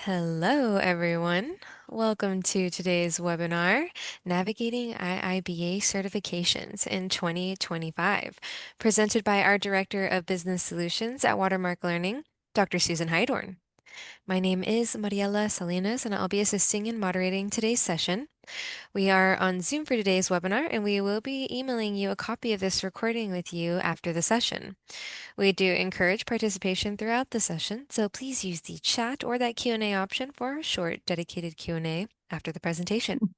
Hello, everyone. Welcome to today's webinar, Navigating IIBA Certifications in 2025, presented by our Director of Business Solutions at Watermark Learning, Dr. Susan Hiedorn. My name is Mariela Salinas, and I'll be assisting and moderating today's session. We are on Zoom for today's webinar, and we will be emailing you a copy of this recording with you after the session. We do encourage participation throughout the session, so please use the chat or that Q&A option for a short dedicated Q&A after the presentation.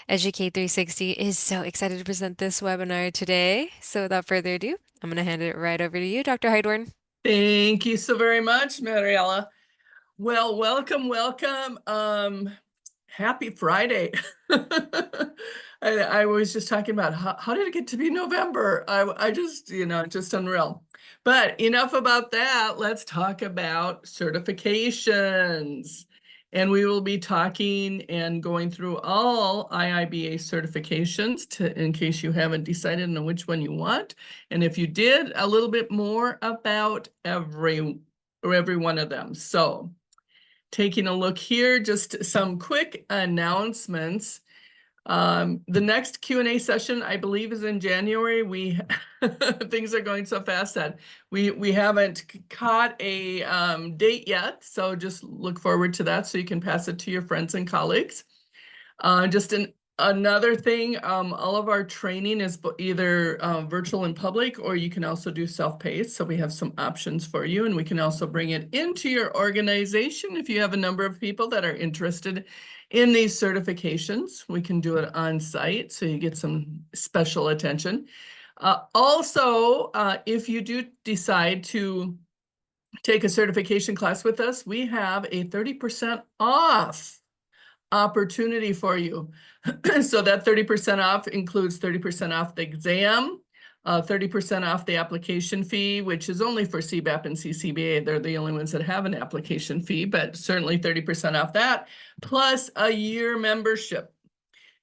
Educate 360 is so excited to present this webinar today. So without further ado, I'm going to hand it right over to you, Dr. Hiedorn. Thank you so very much, Mariela. Well, welcome. Happy Friday. I was just talking about how did it get to be November? I just, just unreal. But enough about that. Let's talk about certifications. And we will be talking and going through all IIBA certifications in case you haven't decided on which one you want. And if you did, a little bit more about every one of them. So taking a look here, just some quick announcements. The next Q&A session, I believe, is in January. Things are going so fast that we haven't caught a date yet, so just look forward to that so you can pass it to your friends and colleagues. Another thing, all of our training is either virtual and public, or you can also do self-paced. So we have some options for you, and we can also bring it into your organization if you have a number of people that are interested in these certifications. We can do it on site, so you get some special attention. Also, if you do decide to take a certification class with us, we have a 30% off opportunity for you. So that 30% off includes 30% off the exam, 30% off the application fee, which is only for CBAP and CCBA. They're the only ones that have an application fee, but certainly 30% off that, plus a year membership.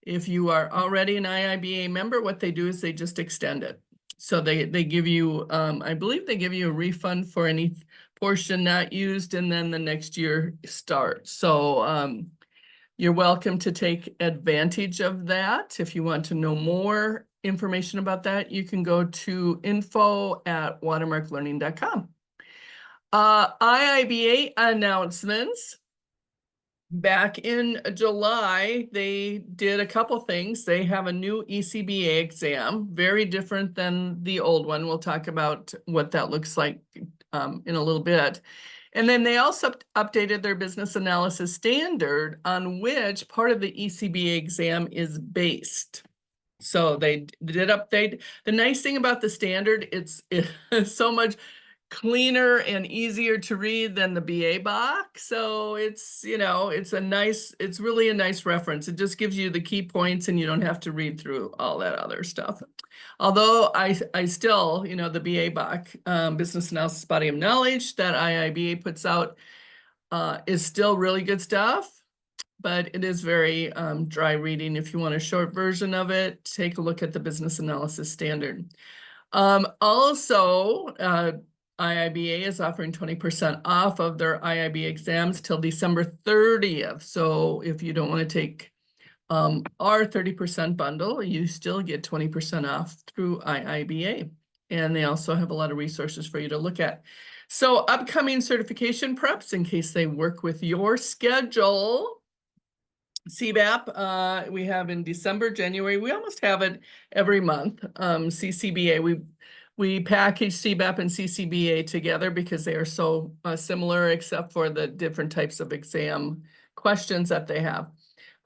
If you are already an IIBA member, what they do is they just extend it. So they give you, I believe they give you a refund for any portion not used, and then the next year starts. So you're welcome to take advantage of that. If you want to know more information about that, you can go to info@watermarklearning.com. IIBA announcements. Back in July, they did a couple things. They have a new ECBA exam, very different than the old one. We'll talk about what that looks like in a little bit. And then they also updated their business analysis standard on which part of the ECBA exam is based. So they did update. The nice thing about the standard, it's so much cleaner and easier to read than the BA box. So it's really a nice reference. It just gives you the key points and you don't have to read through all that other stuff. Although I still, the BA box, Business Analysis Body of Knowledge that IIBA puts out is still really good stuff, but it is very dry reading. If you want a short version of it, take a look at the Business Analysis Standard. Also, IIBA is offering 20% off of their IIBA exams till December 30th. So if you don't want to take our 30% bundle, you still get 20% off through IIBA. And they also have a lot of resources for you to look at. So upcoming certification preps, in case they work with your schedule. CBAP, we have in December, January. We almost have it every month. CCBA, we package CBAP and CCBA together because they are so similar, except for the different types of exam questions that they have.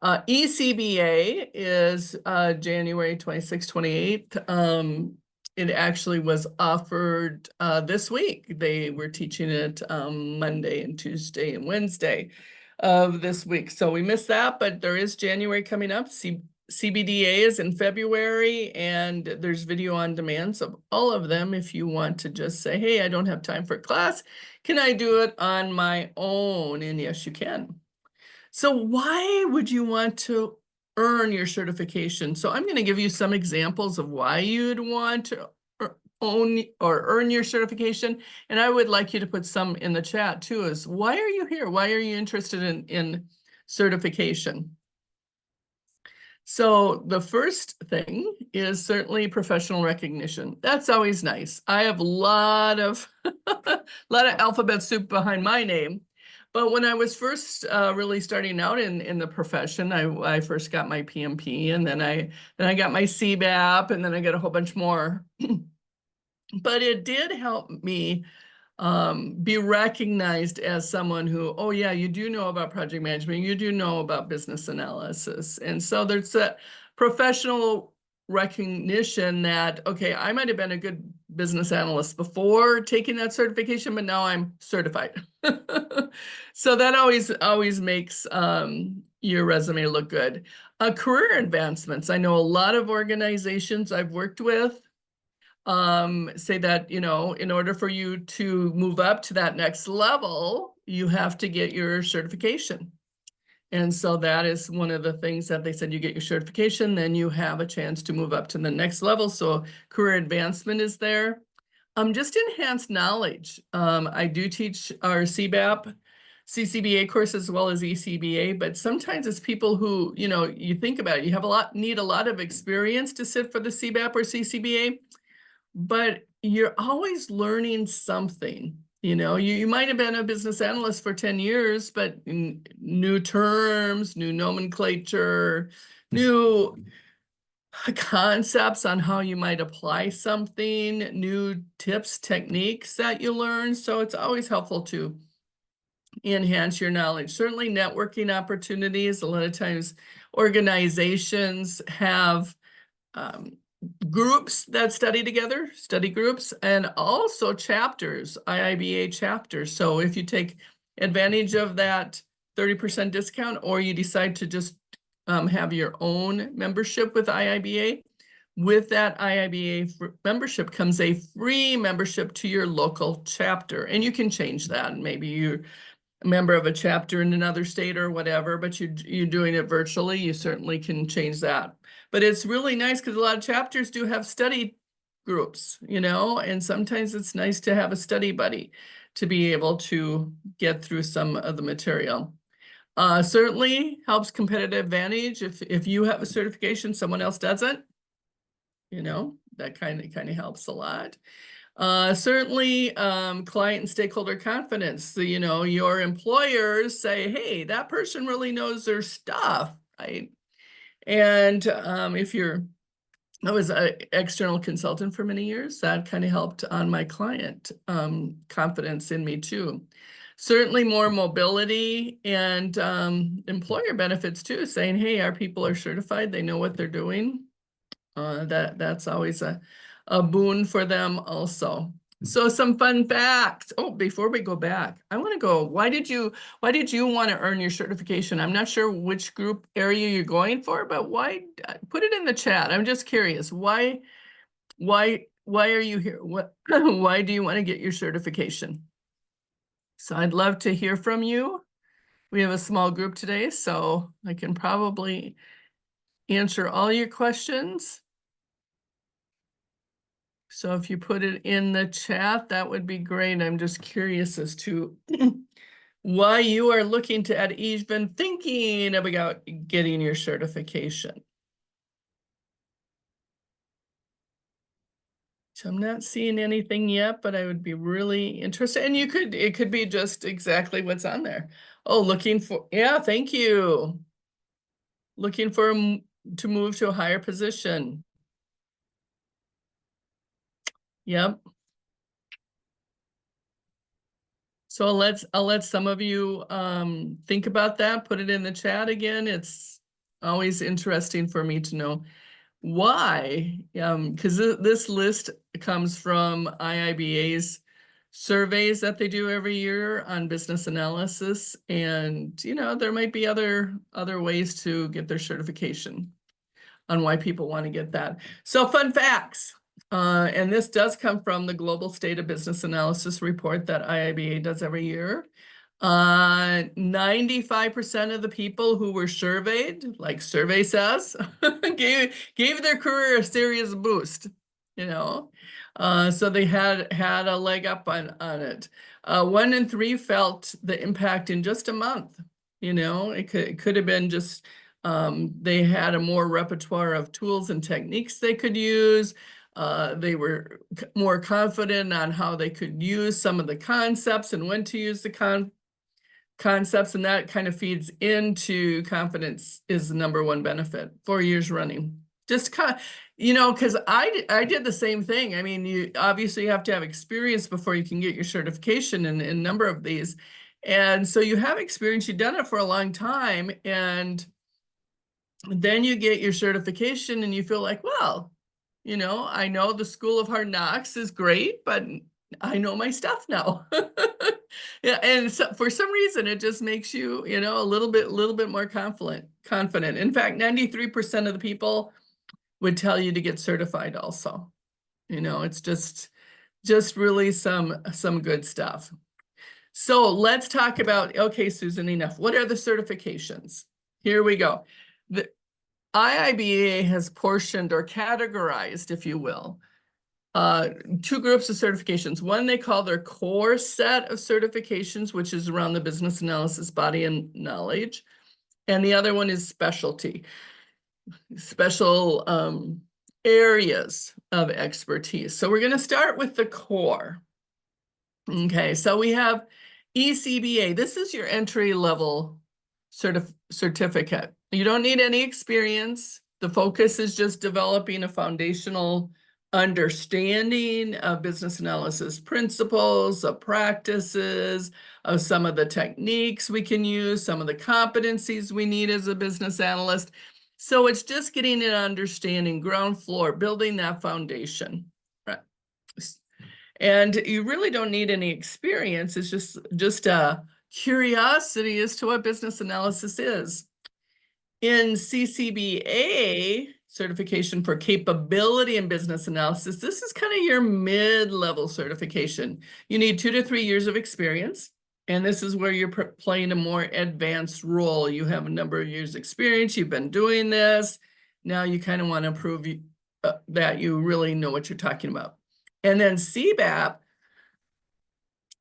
ECBA is January 26th, 28th. It actually was offered this week. They were teaching it Monday and Tuesday and Wednesday of this week. So we missed that, but there is January coming up. CBDA is in February, and there's video on demands of all of them. If you want to just say, hey, I don't have time for class, can I do it on my own? And yes, you can. So why would you want to earn your certification? So I'm going to give you some examples of why you'd want own or earn your certification. And I would like you to put some in the chat too, is why are you here? Why are you interested in certification? So the first thing is certainly professional recognition. That's always nice. I have a lot of lot of alphabet soup behind my name. But when I was first really starting out in the profession, I first got my PMP, and then I got my CBAP, and then I got a whole bunch more. But it did help me be recognized as someone who, oh yeah, you do know about project management, you do know about business analysis. And so there's that professional recognition that, okay, I might have been a good business analyst before taking that certification, but now I'm certified. So that always makes your resume look good. Career advancements. I know a lot of organizations I've worked with say that, you know, in order for you to move up to that next level, you have to get your certification. And so that is one of the things that they said, you get your certification, then you have a chance to move up to the next level. So career advancement is there. Just enhanced knowledge. I do teach our CBAP, CCBA course as well as ECBA, but sometimes it's people who, you know, you think about it, you have need a lot of experience to sit for the CBAP or CCBA. But you're always learning something. You know, you might have been a business analyst for 10 years, but new terms, new nomenclature, new concepts on how you might apply something, new tips, techniques that you learn. So it's always helpful to enhance your knowledge. Certainly networking opportunities. A lot of times organizations have groups that study together, study groups, and also chapters, IIBA chapters. So if you take advantage of that 30% discount, or you decide to just have your own membership with IIBA, with that IIBA membership comes a free membership to your local chapter. And you can change that. Maybe you're a member of a chapter in another state or whatever, but you're doing it virtually, you certainly can change that. But it's really nice because a lot of chapters do have study groups, you know, and sometimes it's nice to have a study buddy to be able to get through some of the material. Certainly helps competitive advantage if you have a certification, someone else doesn't, you know, that kind of helps a lot. Certainly, client and stakeholder confidence. So, you know, your employers say, hey, that person really knows their stuff, right? And if I was an external consultant for many years, that kind of helped on my client confidence in me too. Certainly more mobility and employer benefits too, saying, hey, our people are certified, they know what they're doing. That's always a boon for them also. So some fun facts. Oh, before we go back, I want to go, why did you want to earn your certification? I'm not sure which group area you're going for, but why, put it in the chat. I'm just curious. Why are you here? What, why do you want to get your certification? So I'd love to hear from you. We have a small group today, so I can probably answer all your questions. So if you put it in the chat, that would be great. I'm just curious as to why you are looking to add even thinking about getting your certification. So I'm not seeing anything yet, but I would be really interested. And it could be just exactly what's on there. Oh, yeah, thank you. Looking to move to a higher position. Yep. So I'll let some of you think about that, put it in the chat again. It's always interesting for me to know why, because this list comes from IIBA's surveys that they do every year on business analysis. And, you know, there might be other ways to get their certification on why people want to get that. So fun facts. And this does come from the Global State of Business Analysis report that IIBA does every year. 95% of the people who were surveyed, like survey says, gave their career a serious boost, you know. So they had a leg up on it. 1 in 3 felt the impact in just a month. It could have been just they had a more repertoire of tools and techniques they could use. They were more confident on how they could use some of the concepts and when to use the concepts, and that kind of feeds into confidence is the #1 benefit, 4 years running. Just because I did the same thing. I mean, you obviously have to have experience before you can get your certification in a number of these. And so you have experience, you've done it for a long time, and then you get your certification and you feel like, well, I know the School of Hard Knocks is great, but I know my stuff now. Yeah, and so for some reason it just makes you, a little bit more confident. In fact, 93% of the people would tell you to get certified also. It's just really some good stuff. So let's talk about, okay, Susan, enough. What are the certifications? Here we go. The IIBA has portioned or categorized, if you will, 2 groups of certifications. One they call their core set of certifications, which is around the business analysis body and knowledge. And the other one is specialty, special areas of expertise. So we're going to start with the core. Okay, so we have ECBA. This is your entry level certificate. You don't need any experience. The focus is just developing a foundational understanding of business analysis principles, of practices, of some of the techniques we can use, some of the competencies we need as a business analyst. So it's just getting an understanding, ground floor, building that foundation. Right. And you really don't need any experience. It's just a curiosity as to what business analysis is. In CCBA, certification for capability in business analysis, this is kind of your mid-level certification. You need 2 to 3 years of experience, and this is where you're playing a more advanced role. You have a number of years experience, you've been doing this. Now you kind of want to prove that you really know what you're talking about. And then CBAP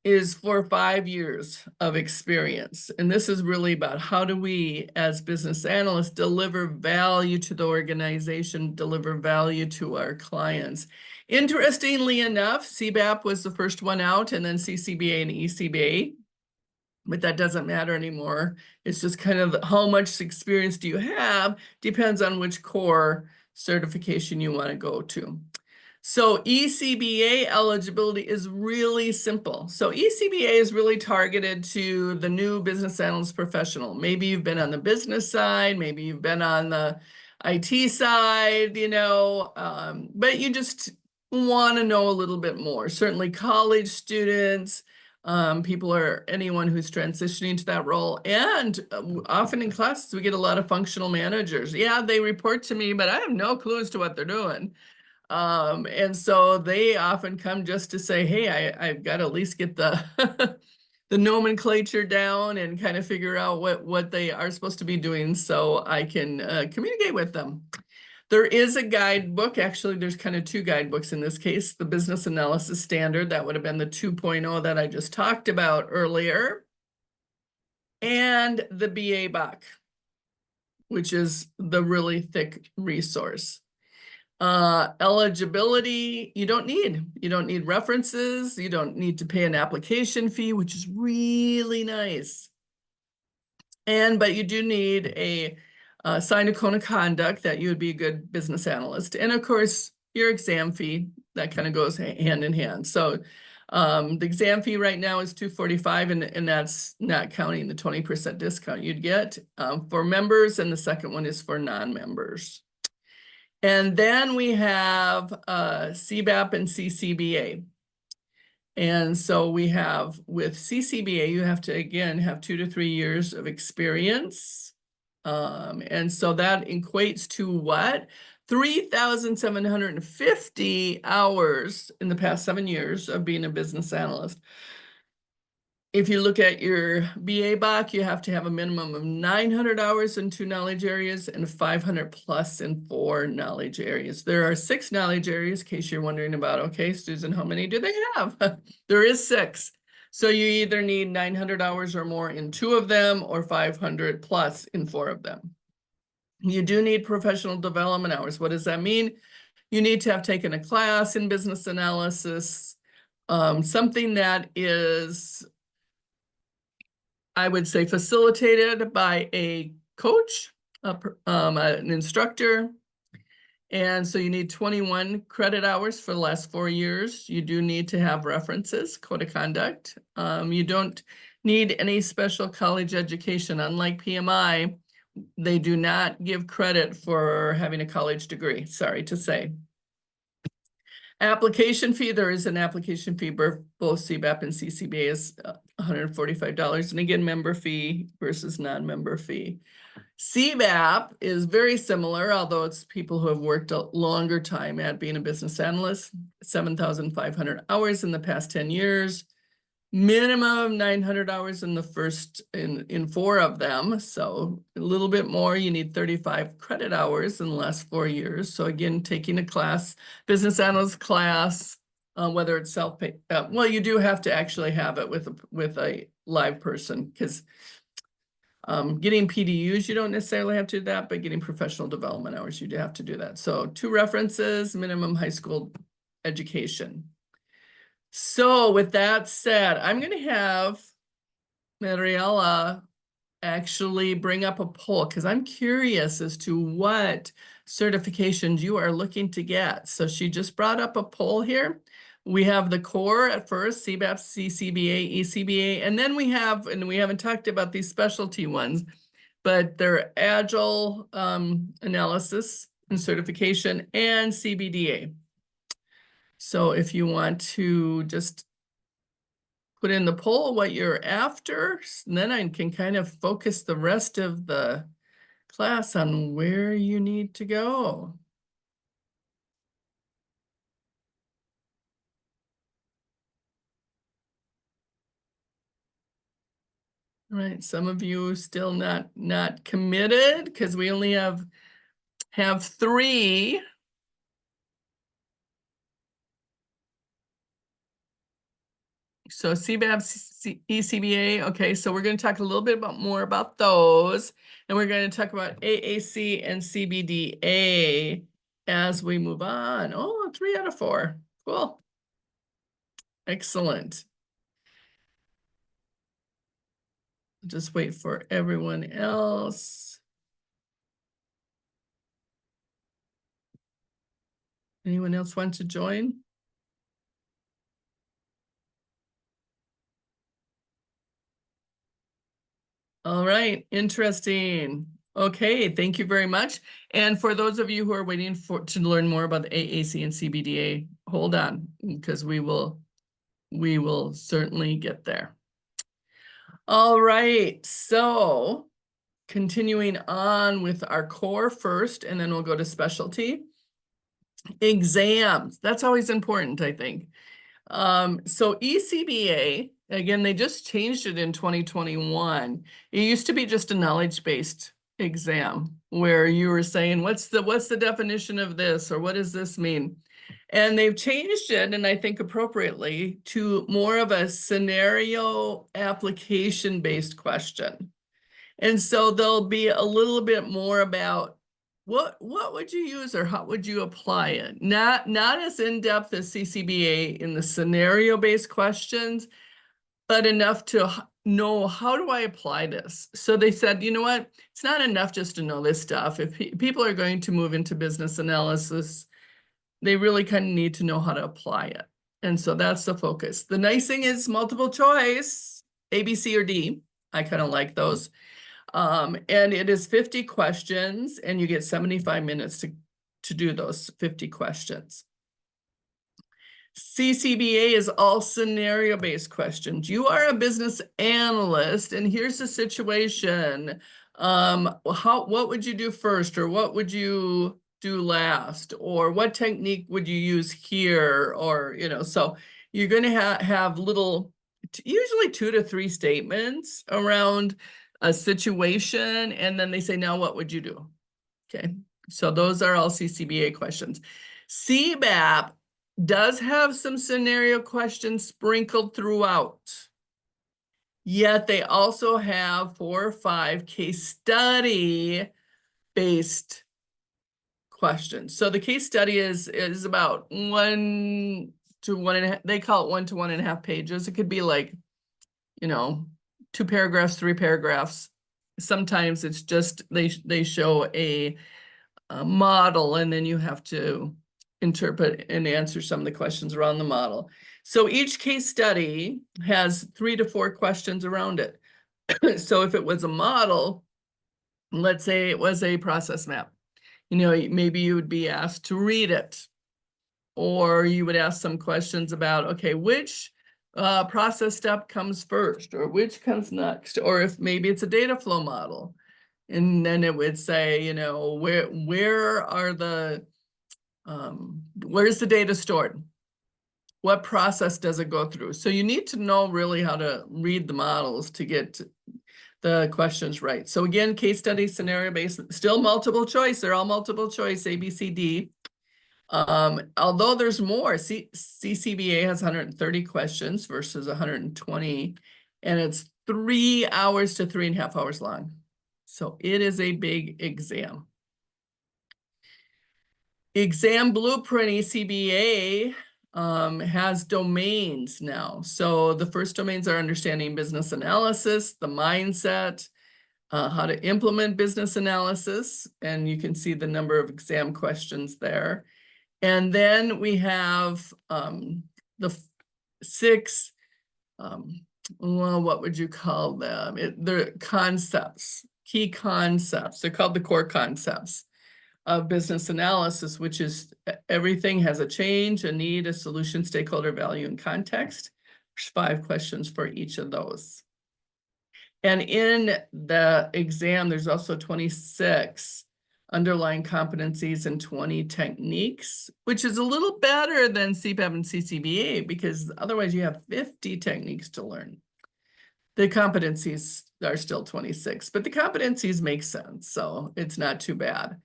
is for 5 years of experience. And this is really about how do we, as business analysts, deliver value to the organization, deliver value to our clients. Interestingly enough, CBAP was the first one out, and then CCBA and ECBA. But that doesn't matter anymore. It's just kind of how much experience do you have depends on which core certification you want to go to. So ECBA eligibility is really simple. So ECBA is really targeted to the new business analyst professional. Maybe you've been on the business side, maybe you've been on the IT side, but you just want to know a little bit more. Certainly college students, anyone who's transitioning to that role. And often in classes, we get a lot of functional managers. Yeah, they report to me, but I have no clue as to what they're doing. And so they often come just to say, hey, I've got to at least get the the nomenclature down and kind of figure out what they are supposed to be doing so I can communicate with them. There is a guidebook. Actually, there's kind of 2 guidebooks in this case. The Business Analysis Standard, that would have been the 2.0 that I just talked about earlier, and the BA-BAC, which is the really thick resource. Eligibility, you don't need references. You don't need to pay an application fee, which is really nice. But you do need a signed code of conduct that you would be a good business analyst. And of course, your exam fee, that kind of goes hand in hand. So the exam fee right now is $245, and that's not counting the 20% discount you'd get for members, and the second one is for non-members. And then we have CBAP and CCBA. And so we have, with CCBA, you have to, again, have 2 to 3 years of experience. And so that equates to what? 3,750 hours in the past 7 years of being a business analyst. if you look at your BA-BAC, you have to have a minimum of 900 hours in 2 knowledge areas and 500 plus in 4 knowledge areas. There are 6 knowledge areas, in case you're wondering about, okay, Susan, how many do they have? There is 6. So you either need 900 hours or more in 2 of them or 500 plus in 4 of them. You do need professional development hours. What does that mean? You need to have taken a class in business analysis, something that is, I would say, facilitated by a coach, an instructor. And so you need 21 credit hours for the last 4 years. You do need to have references, code of conduct. You don't need any special college education. Unlike PMI, they do not give credit for having a college degree, sorry to say. Application fee, there is an application fee, both CBAP and CCBA is $145. And again, member fee versus non-member fee. CBAP is very similar, although it's people who have worked a longer time at being a business analyst, 7,500 hours in the past 10 years. Minimum 900 hours in the first, in 4 of them. So a little bit more, you need 35 credit hours in the last 4 years. So again, taking a class, business analyst class, whether it's self-pay, well, you do have to actually have it with a live person, because getting PDUs, you don't necessarily have to do that, but getting professional development hours, you do have to do that. So 2 references, minimum high school education. So with that said, I'm going to have Mariella actually bring up a poll, because I'm curious as to what certifications you are looking to get. So she just brought up a poll here. We have the core at first, CBAP, CCBA, ECBA, and then we have, and we haven't talked about these specialty ones, but they're Agile analysis and certification and CBDA. So if you want to just put in the poll what you're after, and then I can kind of focus the rest of the class on where you need to go. All right, some of you still not committed because we only have 3. So CBAP, ECBA, okay, so we're going to talk a little bit more about those, and we're going to talk about AAC and CBDA as we move on. Oh, 3 out of 4, cool. Excellent. Just wait for everyone else. Anyone else want to join? All right, interesting. Okay, thank you very much. And for those of you who are waiting to learn more about the AAC and CBDA, hold on, because we will certainly get there. All right, so continuing on with our core first, and then we'll go to specialty. Exams, that's always important, I think. So ECBA, again, they just changed it in 2021. It used to be just a knowledge-based exam where you were saying, what's the definition of this, or what does this mean? And they've changed it, and I think appropriately, to more of a scenario application-based question. And so there'll be a little bit more about what would you use or how would you apply it? Not as in-depth as CCBA in the scenario-based questions, but enough to know, how do I apply this? So they said, you know what? It's not enough just to know this stuff. If people are going to move into business analysis, they really kind of need to know how to apply it. And so that's the focus. The nice thing is multiple choice, A, B, C, or D. I kind of like those. And it is 50 questions, and you get 75 minutes to do those 50 questions. CCBA is all scenario-based questions. You are a business analyst, and here's the situation. What would you do first, or what would you do last, or what technique would you use here, or, so you're going to have little usually 2 to 3 statements around a situation, and then they say, now what would you do? Okay, so those are all CCBA questions. CBAP does have some scenario questions sprinkled throughout. Yet they also have 4 or 5 case study based questions. So the case study is about 1 to 1.5, they call it 1 to 1.5 pages. It could be like, 2 paragraphs, 3 paragraphs. Sometimes it's just they show a model, and then you have to interpret and answer some of the questions around the model. So each case study has 3 to 4 questions around it. So if it was a model, let's say it was a process map, maybe you would be asked to read it, or you would ask some questions about, okay, which process step comes first, or which comes next, or if maybe it's a data flow model. And then it would say, where are the, where's the data stored? What process does it go through? So you need to know really how to read the models to get the questions right. So again, case study, scenario based, still multiple choice. They're all multiple choice, A, B, C, D. Although there's more, CCBA has 130 questions versus 120, and it's 3 hours to 3.5 hours long. So it is a big exam. Exam Blueprint ECBA has domains now. So the first domains are understanding business analysis, the mindset, how to implement business analysis, and you can see the number of exam questions there. And then we have the 6, well, what would you call them? They're concepts, key concepts. They're called the core concepts of business analysis, which is everything has a change, a need, a solution, stakeholder value, and context. There's 5 questions for each of those. And in the exam, there's also 26 underlying competencies and 20 techniques, which is a little better than CBAP and CCBA, because otherwise you have 50 techniques to learn. The competencies are still 26, but the competencies make sense, so it's not too bad.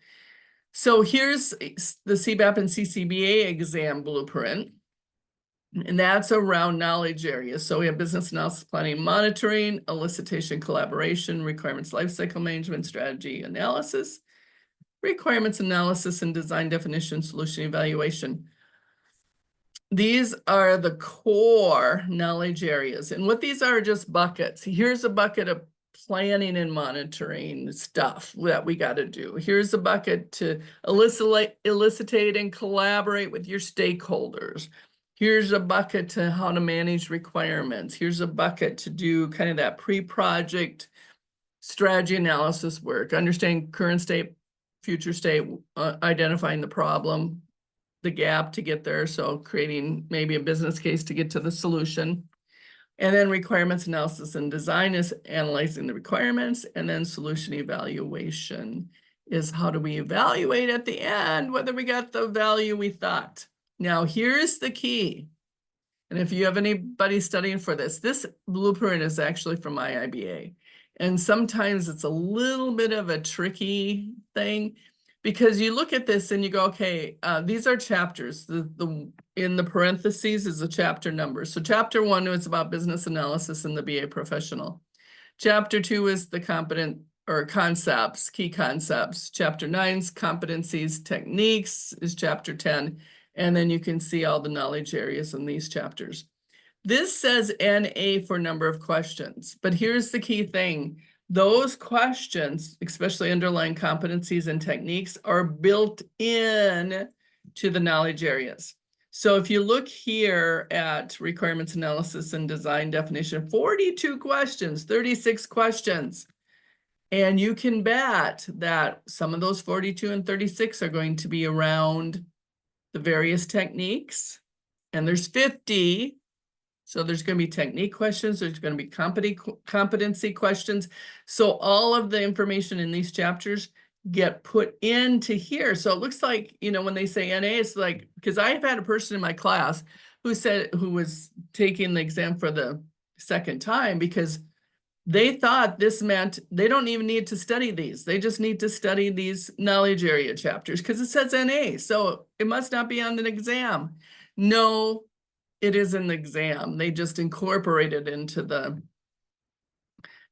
So here's the CBAP and CCBA exam blueprint, and that's around knowledge areas. So we have business analysis, planning, monitoring, elicitation, collaboration, requirements, lifecycle management, strategy analysis, requirements analysis, and design definition, solution evaluation. These are the core knowledge areas. And what these are just buckets. Here's a bucket of planning and monitoring stuff that we got to do. Here's a bucket to elicitate and collaborate with your stakeholders. Here's a bucket to how to manage requirements. Here's a bucket to do kind of that pre-project strategy analysis work, understanding current state, future state, identifying the problem, the gap to get there. So creating maybe a business case to get to the solution. And then requirements analysis and design is analyzing the requirements. And then solution evaluation is how do we evaluate at the end whether we got the value we thought. Now, here's the key. And if you have anybody studying for this blueprint is actually from IIBA. And sometimes it's a little bit of a tricky thing, because you look at this and you go, okay, these are chapters. In the parentheses is a chapter number. So chapter 1 is about business analysis in the BA professional. Chapter 2 is the competent or concepts, key concepts. Chapter 9's competencies, techniques is chapter 10. And then you can see all the knowledge areas in these chapters. This says NA for number of questions, but here's the key thing. Those questions, especially underlying competencies and techniques, are built in to the knowledge areas. So if you look here at requirements analysis and design definition, 42 questions, 36 questions. And you can bet that some of those 42 and 36 are going to be around the various techniques. And there's 50. So there's going to be technique questions. There's going to be competency questions. So all of the information in these chapters get put into here. So it looks like, when they say NA, it's like, because I've had a person in my class who was taking the exam for the second time because they thought this meant they don't even need to study these. They just need to study these knowledge area chapters because it says NA. So it must not be on an exam. No, it is an exam. They just incorporate it into the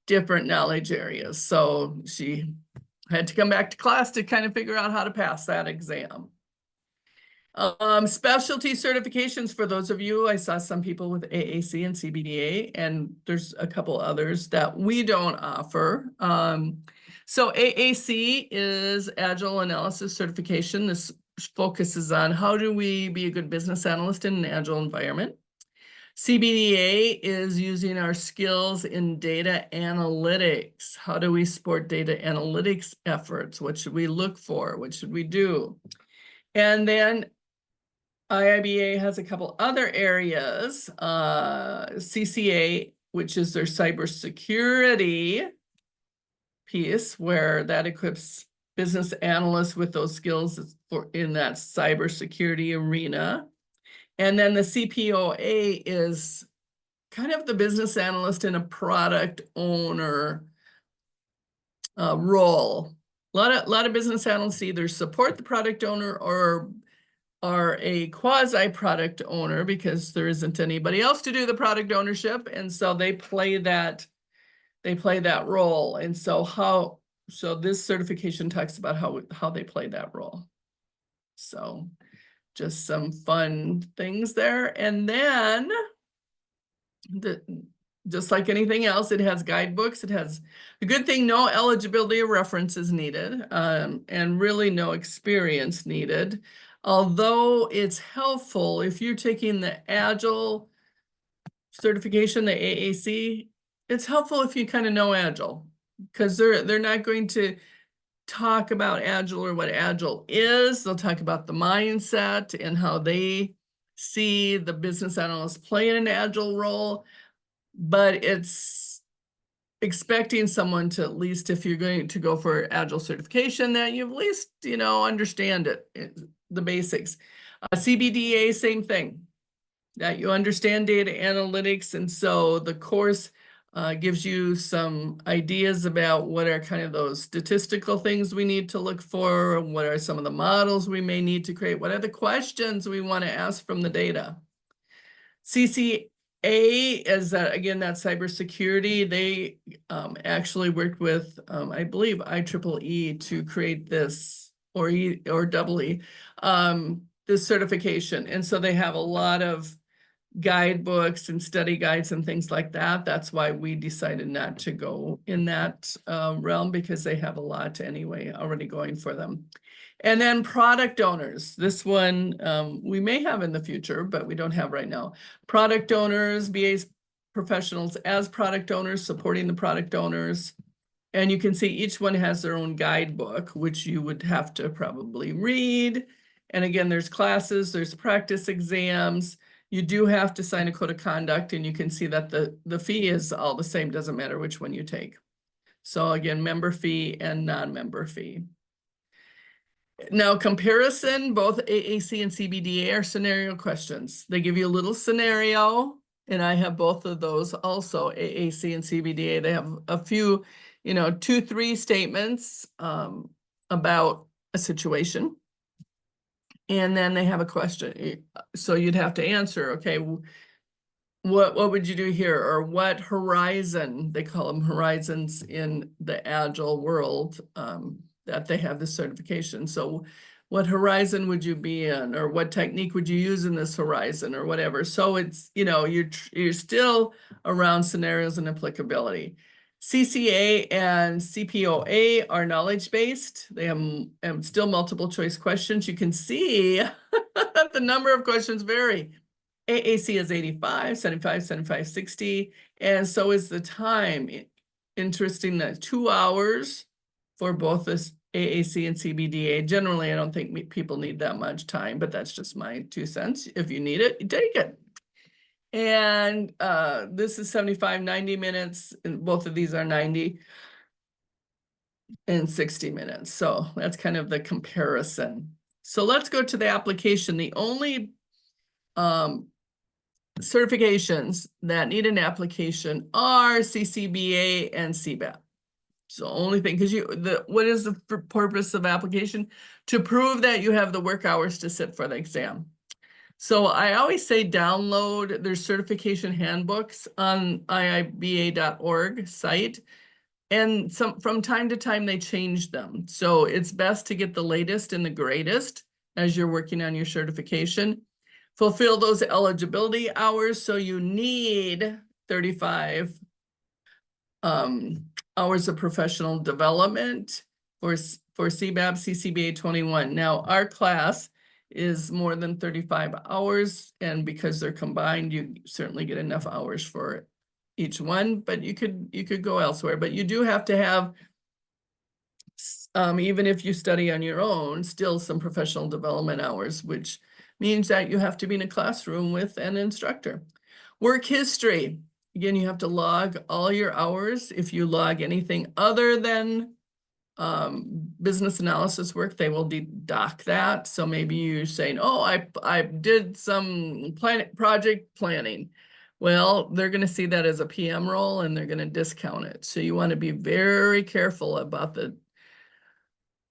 different knowledge areas. So she had to come back to class to kind of figure out how to pass that exam. Specialty certifications for those of you, I saw some people with AAC and CBDA, and there's a couple others that we don't offer. So AAC is Agile Analysis Certification. This focuses on how do we be a good business analyst in an agile environment. CBDA is using our skills in data analytics. How do we support data analytics efforts? What should we look for? What should we do? And then IIBA has a couple other areas, CCA, which is their cybersecurity piece, where that equips business analysts with those skills in that cybersecurity arena. And then the CPOA is kind of the business analyst in a product owner role. A lot of business analysts either support the product owner or are a quasi-product owner because there isn't anybody else to do the product ownership, and so they play that role. And so this certification talks about how they play that role. So just some fun things there. And then just like anything else, it has guidebooks. It has the good thing, no eligibility or reference is needed, and really no experience needed. Although it's helpful if you're taking the Agile certification, the AAC, it's helpful if you kind of know Agile because they're not going to talk about Agile or what Agile is. They'll talk about the mindset and how they see the business analyst playing an Agile role, but it's expecting someone to, at least if you're going to go for Agile certification, that you at least, understand the basics. CBDA, same thing, that you understand data analytics. And so the course gives you some ideas about what are kind of those statistical things we need to look for, what are some of the models we may need to create, what are the questions we want to ask from the data. CCA is that, again, that cybersecurity. They actually worked with, I believe, IIIE to create this, or EE, this certification. And so they have a lot of guidebooks and study guides and things like that. That's why we decided not to go in that realm, because they have a lot anyway already going for them. And then product owners. This one we may have in the future, but we don't have right now. Product owners, BAs, professionals as product owners, supporting the product owners. And you can see each one has their own guidebook, which you would have to probably read. And again, there's classes, there's practice exams. You do have to sign a code of conduct, and you can see that the fee is all the same, doesn't matter which one you take. So again, member fee and non-member fee. Now, comparison, both AAC and CBDA are scenario questions. They give you a little scenario, and I have both of those also, AAC and CBDA. They have a few, 2-3 statements about a situation. And then they have a question. So you'd have to answer, okay, what would you do here? Or what horizon, they call them horizons in the Agile world, that they have this certification. So what horizon would you be in, or what technique would you use in this horizon, or whatever. So it's, you're still around scenarios and applicability. CCA and CPOA are knowledge-based. They have still multiple choice questions. You can see the number of questions vary. AAC is 85, 75, 75, 60, and so is the time. Interesting that 2 hours for both this AAC and CBDA. Generally, I don't think people need that much time, but that's just my 2 cents. If you need it, you take it. And this is 75, 90 minutes, and both of these are 90 and 60 minutes. So that's kind of the comparison. So let's go to the application. The only certifications that need an application are CCBA and CBAP. So only thing, because what is the purpose of application? To prove that you have the work hours to sit for the exam. So I always say download their certification handbooks on IIBA.org site. And from time to time, they change them. So it's best to get the latest and the greatest as you're working on your certification. Fulfill those eligibility hours. So you need 35 hours of professional development for CBAP, CCBA 21. Now, our class is more than 35 hours, and because they're combined, you certainly get enough hours for each one, but you could go elsewhere. But you do have to have, even if you study on your own, still some professional development hours, which means that you have to be in a classroom with an instructor. Work history. Again, you have to log all your hours. If you log anything other than business analysis work, they will deduct that. So maybe you're saying, oh, I did some project planning. Well, they're going to see that as a PM role and they're going to discount it. So you want to be very careful about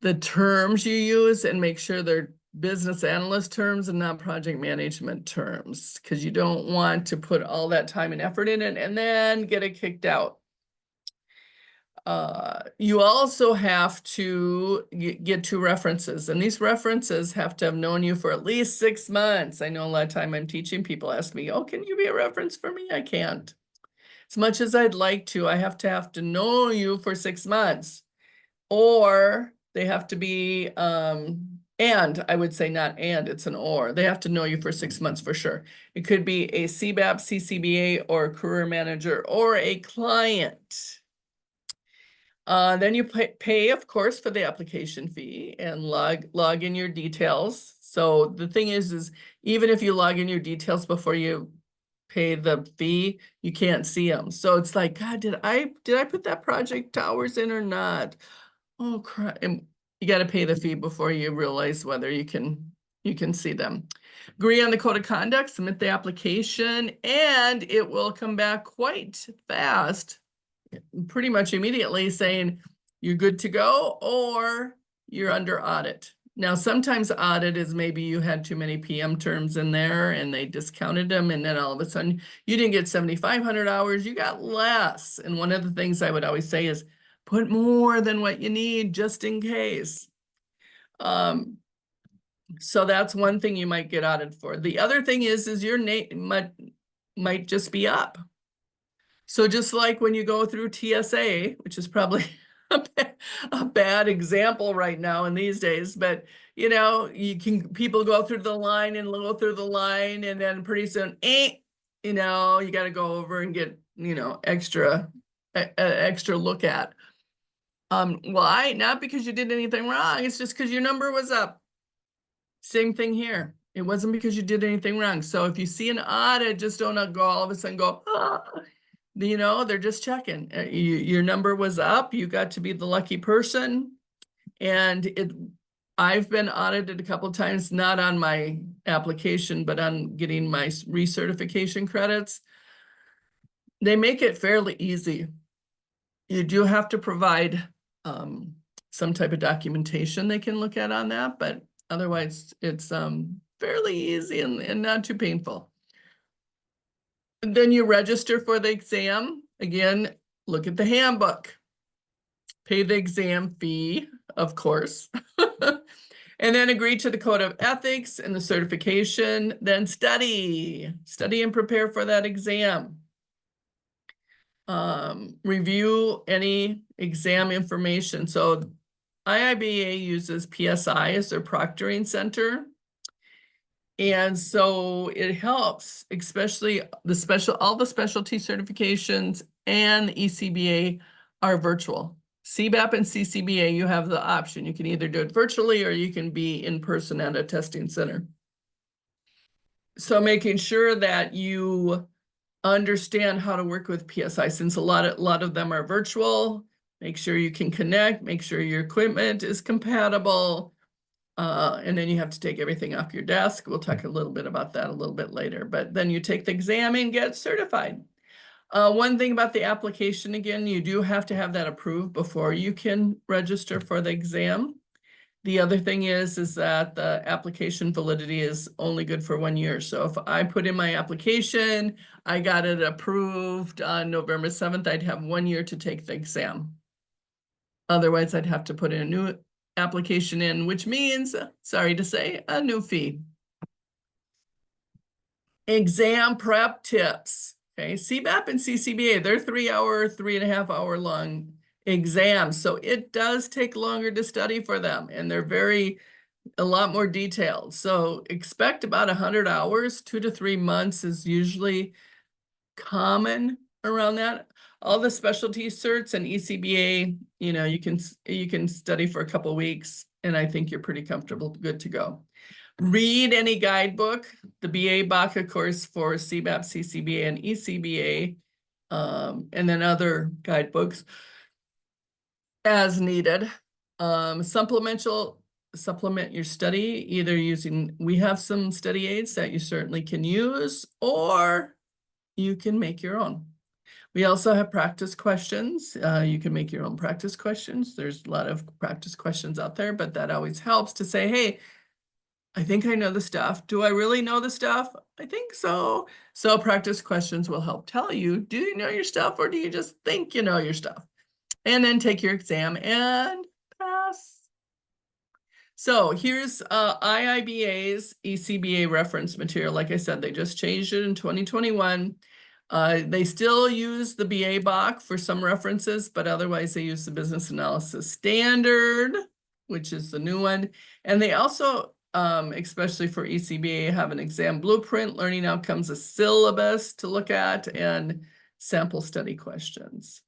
the terms you use and make sure they're business analyst terms and not project management terms, because you don't want to put all that time and effort in it and then get it kicked out. You also have to get 2 references, and these references have to have known you for at least 6 months. I know a lot of time I'm teaching, people ask me, oh, can you be a reference for me? I can't. As much as I'd like to, I have to know you for 6 months, or they have to be, and I would say not and, it's an or. They have to know you for 6 months for sure. It could be a CBAP, CCBA, or a career manager, or a client. Then you pay, of course, for the application fee and log in your details. So the thing is even if you log in your details before you pay the fee, you can't see them. So it's like, God, did I put that project hours in or not? Oh, crap. And you got to pay the fee before you realize whether you can see them. Agree on the code of conduct, submit the application, and it will come back quite fast, pretty much immediately, saying you're good to go or you're under audit. Now, sometimes audit is maybe you had too many PM terms in there and they discounted them, and then all of a sudden you didn't get 7,500 hours, you got less. And one of the things I would always say is put more than what you need just in case. So that's one thing you might get audited for. The other thing is your name might just be up. So just like when you go through TSA, which is probably a bad example right now in these days, but people go through the line and go through the line, and then pretty soon, you got to go over and get, extra look at. Why? Not because you did anything wrong. It's just because your number was up. Same thing here. It wasn't because you did anything wrong. So if you see an audit, just don't go all of a sudden go, they're just checking. Your number was up. You got to be the lucky person. And I've been audited a couple of times, not on my application, but on getting my recertification credits. They make it fairly easy. You do have to provide some type of documentation they can look at on that, but otherwise it's fairly easy and not too painful. Then you register for the exam. Again, look at the handbook. Pay the exam fee, of course. And then agree to the code of ethics and the certification. Then study and prepare for that exam. Review any exam information. So IIBA uses PSI as their proctoring center. And so it helps, especially all the specialty certifications and ECBA are virtual. CBAP and CCBA, you have the option. You can either do it virtually or you can be in person at a testing center. So making sure that you understand how to work with PSI, since a lot of them are virtual. Make sure you can connect, make sure your equipment is compatible. And then you have to take everything off your desk. We'll talk a little bit about that a little bit later, but then you take the exam and get certified. One thing about the application, again, you do have to have that approved before you can register for the exam. The other thing is that the application validity is only good for 1 year. So if I put in my application, I got it approved on November 7th, I'd have 1 year to take the exam. Otherwise, I'd have to put in a new application in, which means, sorry to say, a new fee. Exam prep tips. Okay, CBAP and CCBA, they're 3-hour, 3.5-hour long exams. So it does take longer to study for them, and they're a lot more detailed. So expect about 100 hours, 2 to 3 months is usually common around that. All the specialty certs and ECBA, you can study for a couple weeks, and I think you're pretty comfortable, good to go. Read any guidebook, the BA-BACA course for CBAP, CCBA, and ECBA, and then other guidebooks as needed. Supplement your study, either we have some study aids that you certainly can use, or you can make your own. We also have practice questions. You can make your own practice questions. There's a lot of practice questions out there, but that always helps to say, hey, I think I know the stuff. Do I really know the stuff? I think so. So practice questions will help tell you, do you know your stuff, or do you just think you know your stuff? And then take your exam and pass. So here's IIBA's ECBA reference material. Like I said, they just changed it in 2021. They still use the BA-BAC for some references, but otherwise they use the Business Analysis Standard, which is the new one. And they also, especially for ECBA, have an exam blueprint, learning outcomes, a syllabus to look at, and sample study questions.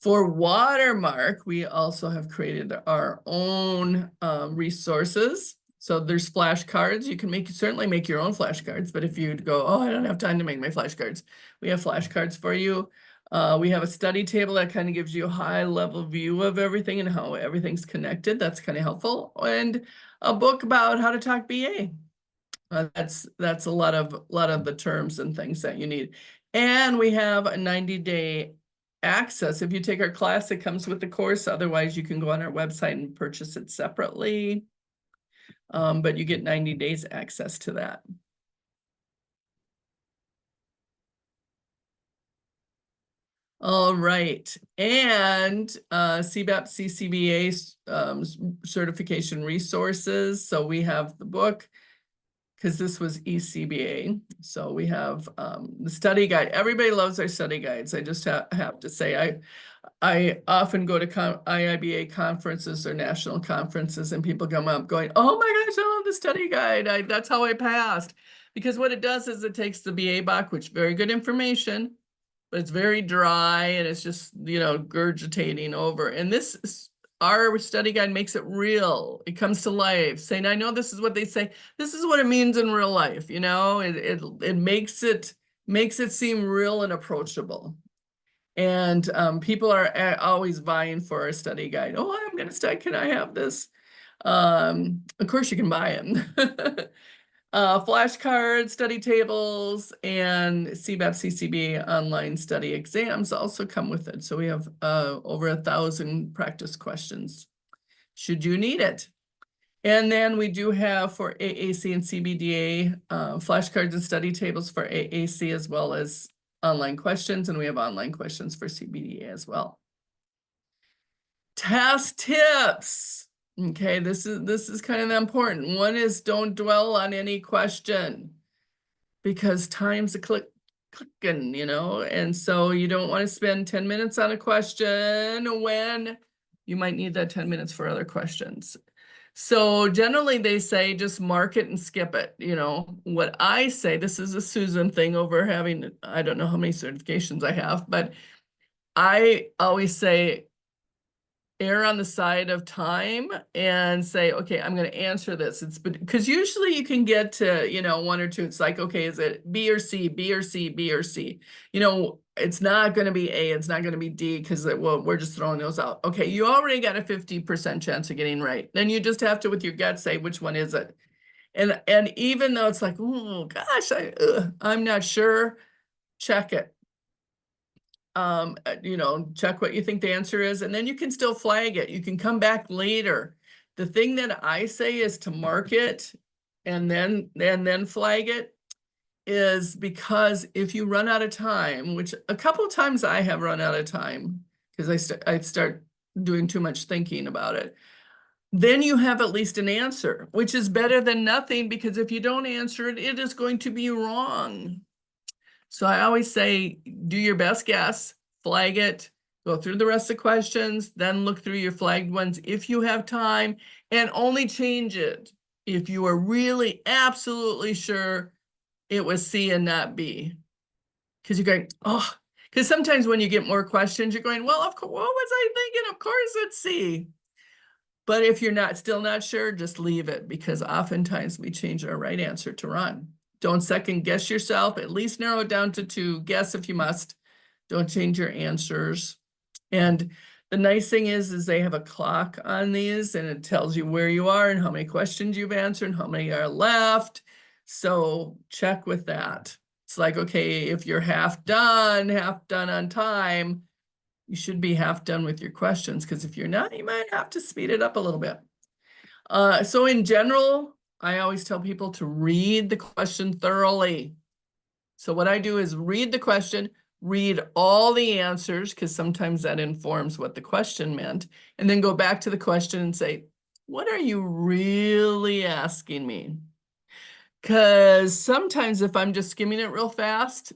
For Watermark, we also have created our own resources. So there's flashcards. You can certainly make your own flashcards, but if you'd go, oh, I don't have time to make my flashcards, we have flashcards for you. We have a study table that kind of gives you a high-level view of everything and how everything's connected. That's kind of helpful. And a book about how to talk BA. That's a lot of the terms and things that you need. And we have a 90-day access. If you take our class, it comes with the course. Otherwise, you can go on our website and purchase it separately. But you get 90 days access to that. All right, and CBAP, CCBA certification resources. So we have the book, because this was ECBA. So we have the study guide. Everybody loves our study guides. I just have to say, I often go to IIBA conferences or national conferences, and people come up going, oh my gosh, I love the study guide. That's how I passed. Because what it does is it takes the BA-BAC, which is very good information, but it's very dry, and it's just, gurgitating over. And our study guide makes it real. It comes to life, saying, I know this is what they say. This is what it means in real life. It makes it seem real and approachable. And people are always vying for our study guide. Oh, I'm going to study. Can I have this? Of course, you can buy them. Flashcards, study tables, and CBAP CCBA online study exams also come with it. So we have over 1,000 practice questions, should you need it. And then we do have for AAC and CBDA, flashcards and study tables for AAC, as well as online questions, and we have online questions for CBDA as well. Test tips. Okay, this is kind of important. One is, don't dwell on any question, because time's a clicking, and so you don't want to spend 10 minutes on a question when you might need that 10 minutes for other questions. So generally they say just mark it and skip it. What I say, this is a Susan thing over having, I don't know how many certifications I have, but I always say, err on the side of time and say, okay, I'm going to answer this. It's because usually you can get to, 1 or 2. It's like, okay, is it B or C, B or C, B or C? it's not going to be A, it's not going to be D, because well, we're just throwing those out. Okay, you already got a 50% chance of getting right. Then you just have to, with your gut, say which one is it. And even though it's like, oh gosh, I'm not sure, check it. Check what you think the answer is, and then you can still flag it. You can come back later. The thing that I say is to mark it and then flag it, is because if you run out of time, which a couple of times I have run out of time because I start doing too much thinking about it, then you have at least an answer, which is better than nothing, because if you don't answer it, it is going to be wrong. So I always say, do your best guess, flag it, go through the rest of the questions, then look through your flagged ones if you have time, and only change it if you are really absolutely sure it was C and not B. Because you're going, oh, because sometimes when you get more questions, you're going, well, of course, what was I thinking? Of course it's C. But if you're still not sure, just leave it, because oftentimes we change our right answer to wrong. Don't second guess yourself. At least narrow it down to 2. Guess if you must. Don't change your answers. And the nice thing is they have a clock on these, and it tells you where you are and how many questions you've answered and how many are left. So check with that. It's like, okay, if you're half done on time, you should be half done with your questions, because if you're not, you might have to speed it up a little bit. So in general, I always tell people to read the question thoroughly. So what I do is read the question, read all the answers, because sometimes that informs what the question meant, and then go back to the question and say, what are you really asking me? Because sometimes if I'm just skimming it real fast,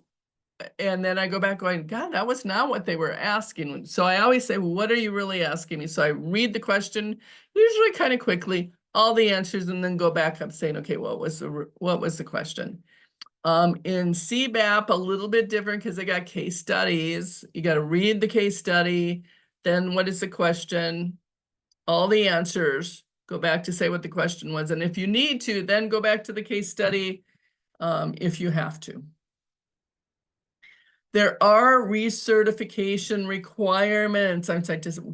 and then I go back going, God, that was not what they were asking. So I always say, well, what are you really asking me? So I read the question, usually kind of quickly, all the answers, and then go back up saying, okay, what was the question? In CBAP, a little bit different, because they got case studies. You got to read the case study. Then what is the question? All the answers. Go back to say what the question was. And if you need to, then go back to the case study if you have to. There are recertification requirements.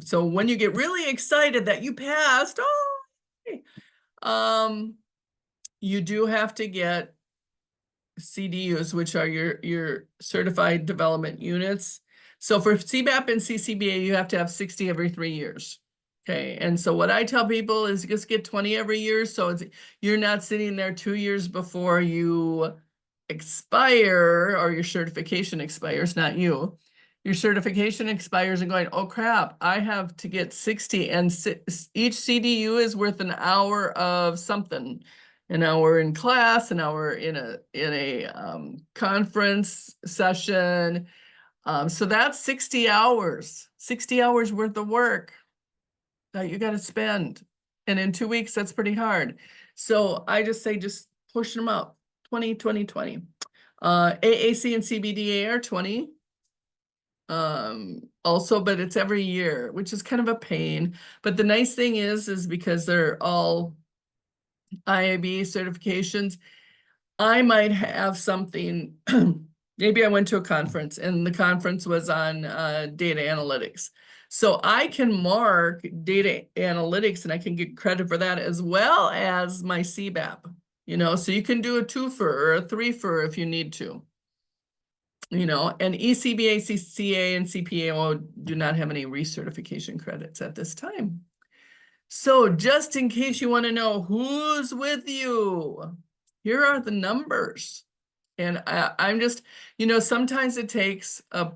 So when you get really excited that you passed, you do have to get CDUs, which are your certified development units. So for CBAP and CCBA, you have to have 60 every 3 years. Okay, and so what I tell people is just get 20 every year, so you're not sitting there 2 years before you expire, or your certification expires, not you. Your certification expires and going, oh crap, I have to get 60, and each CDU is worth an hour of something. An hour in class, an hour in a conference session. So that's 60 hours, 60 hours worth of work that you got to spend. And in 2 weeks, that's pretty hard. So I just say, just push them up, 20, 20, 20. AAC and CBDA are 20. Also, but it's every year, which is kind of a pain. But the nice thing is because they're all IIBA certifications, I might have something, maybe I went to a conference and the conference was on data analytics. So I can mark data analytics and I can get credit for that, as well as my CBAP, so you can do a 2-fer or a 3-fer if you need to. And ECBA, CCA, and CPAO do not have any recertification credits at this time. So just in case you want to know who's with you, here are the numbers. And I'm just, sometimes it takes a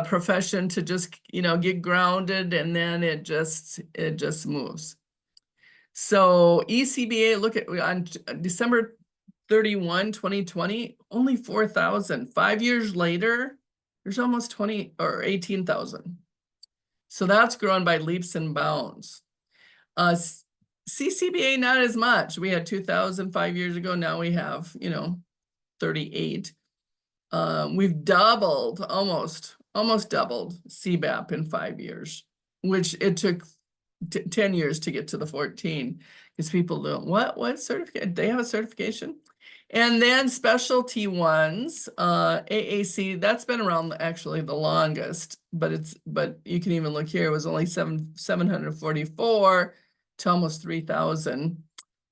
profession to just, get grounded, and then it just moves. So ECBA, look at on December 31, 2020, only 4,000. 5 years later, there's almost 20 or 18,000. So that's grown by leaps and bounds. CCBA, not as much. We had 2,000 5 years ago. Now we have, 38. We've doubled, almost doubled CBAP in 5 years, which it took 10 years to get to the 14, because people don't, what certificate? They have a certification? And then specialty ones, AAC, that's been around actually the longest, but you can even look here, it was only 744 to almost 3,000.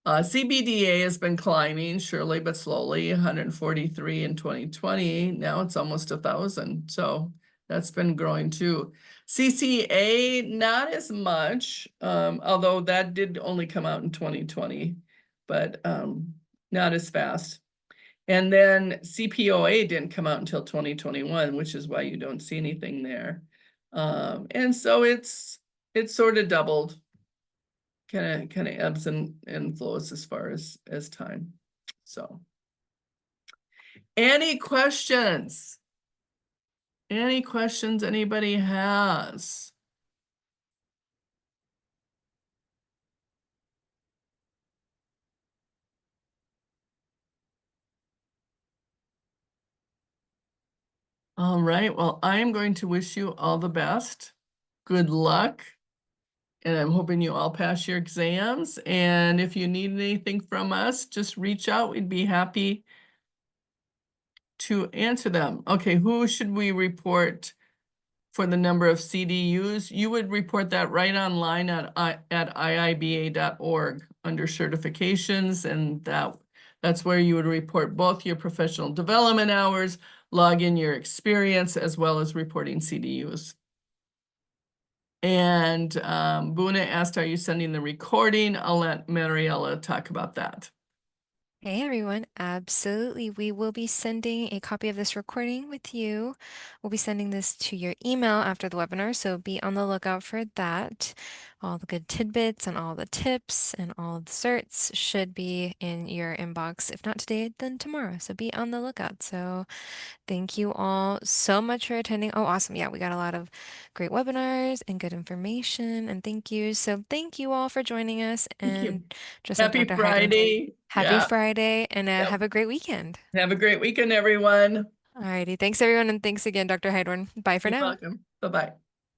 CBDA has been climbing surely but slowly, 143 in 2020. Now it's almost 1,000. So that's been growing too. CCA, not as much, although that did only come out in 2020, but not as fast. And then CPOA didn't come out until 2021, which is why you don't see anything there. And so it's sort of doubled, kind of ebbs and flows as far as time. So any questions? Any questions anybody has? All right, well, I am going to wish you all the best. Good luck. And I'm hoping you all pass your exams. And if you need anything from us, just reach out. We'd be happy to answer them. Okay, who should we report for the number of CDUs? You would report that right online at IIBA.org under certifications, and that's where you would report both your professional development hours, log in your experience, as well as reporting CDUs. And Buna asked, are you sending the recording? I'll let Mariella talk about that. Hey everyone, absolutely. We will be sending a copy of this recording with you. We'll be sending this to your email after the webinar, so be on the lookout for that. All the good tidbits and all the tips and all the certs should be in your inbox. If not today, then tomorrow. So be on the lookout. So thank you all so much for attending. Oh, awesome. Yeah, we got a lot of great webinars and good information and thank you. So thank you all for joining us. Thank And you. just like Happy Dr. Hiedorn said, Friday. happy Yeah. Friday and Yep. have a great weekend. Have a great weekend, everyone. Alrighty. Thanks everyone. And thanks again, Dr. Hiedorn. Bye for You're now. welcome. Bye-bye.